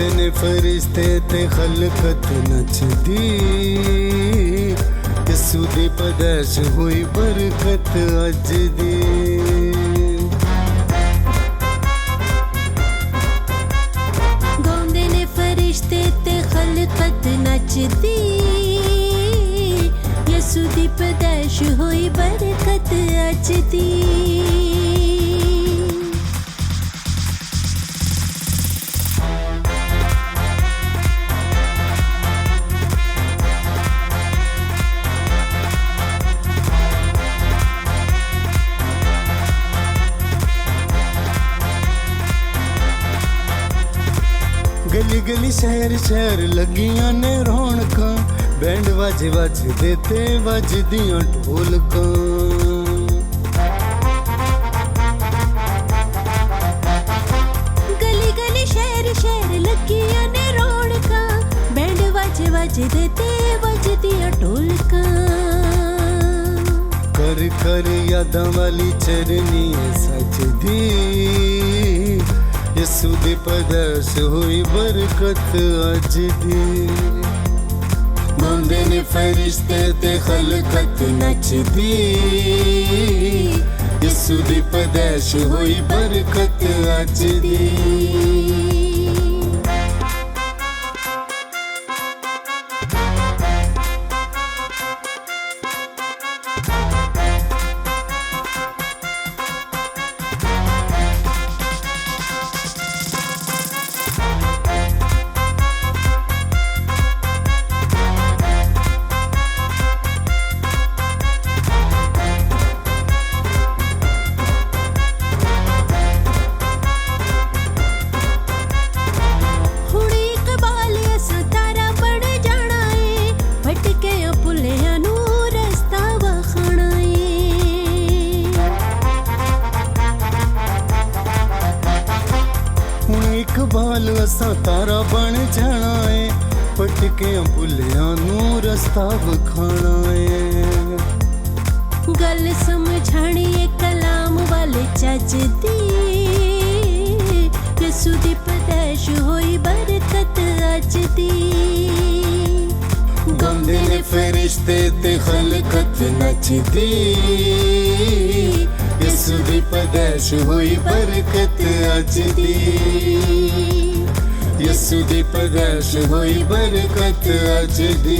ਨੇ ਫਰਿਸ਼ਤੇ ਤੇ ਖਲਕਤ ਨੱਚਦੀ, ਯਿਸੂ ਦੀ ਪੈਦਾਇਸ਼ ਹੋਈ ਬਰਕਤ ਅੱਜ ਦੀ। ਗਾਉਂਦੇ ਨੇ ਫਰਿਸ਼ਤੇ ਤੇ ਖਲਕਤ ਨੱਚਦੀ, ਯਿਸੂ ਦੀ ਪੈਦਾਇਸ਼ ਹੋਈ ਬਰਕਤ ਅੱਜ ਦੀ। ਗਲੀ ਗਲੀ ਸ਼ਹਿਰ ਸ਼ਹਿਰ ਲੱਗੀਆਂ ਨੇ ਰੌਣਕਾਂ, ਬੈਂਡ ਵਾਜੇ ਵੱਜਦੇ ਤੇ ਵੱਜਦੀਆਂ ਢੋਲਕਾਂ। ਗਲੀ ਗਲੀ ਸ਼ਹਿਰ ਸ਼ਹਿਰ ਲੱਗੀਆਂ ਨੇ ਰੌਣਕਾਂ, ਬੈਂਡ ਵਾਜੇ ਵੱਜਦੇ ਤੇ ਵੱਜਦੀਆਂ ਢੋਲਕਾਂ। ਕਰ ਕਰ ਯਾਦਾਂ ਵਾਲੀ ਚਰਨੀ ਸਜਦੀ, ਯਿਸੂ ਦੀ ਪੈਦਾਇਸ਼ ਹੋਈ ਬਰਕਤ ਅੱਜ ਦੀ। ਗਾਉਂਦੇ ਨੇ ਫਰਿਸ਼ਤੇ ਤੇ ਖਲਕਤ ਨੱਚਦੀ, ਯਿਸੂ ਦੀ ਪੈਦਾਇਸ਼ ਹੋਈ ਬਰਕਤ ਅੱਜ ਦੀ। ਇਕਬਾਲ ਅਸਾਂ ਤਾਰਾ ਬਣ ਜਾਣਾ ਏ, ਭਟਕਿਆਂ ਭੁੱਲਿਆਂ ਨੂੰ ਰਸਤਾ ਵਿਖਾਣਾ ਏ। ਗੱਲ ਸਮਝਾਣੀ ਏ ਕਲਾਮ ਵਾਲੇ ਚੱਜ ਦੀ, ਯਿਸੂ ਦੀ ਪੈਦਾਇਸ਼ ਹੋਈ ਬਰਕਤ ਅੱਜ ਦੀ। ਗਾਉਂਦੇ ਨੇ ਫਰਿਸ਼ਤੇ ਤੇ ਖਲਕਤ ਨੱਚਦੀ, ਯਿਸੂ ਦੀ ਪੈਦਾਇਸ਼ ਹੋਈ ਬਰਕਤ ਅੱਜ ਦੀ। ਯਿਸੂ ਦੀ ਪੈਦਾਇਸ਼ ਹੋਈ ਬਰਕਤ ਅੱਜ ਦੀ।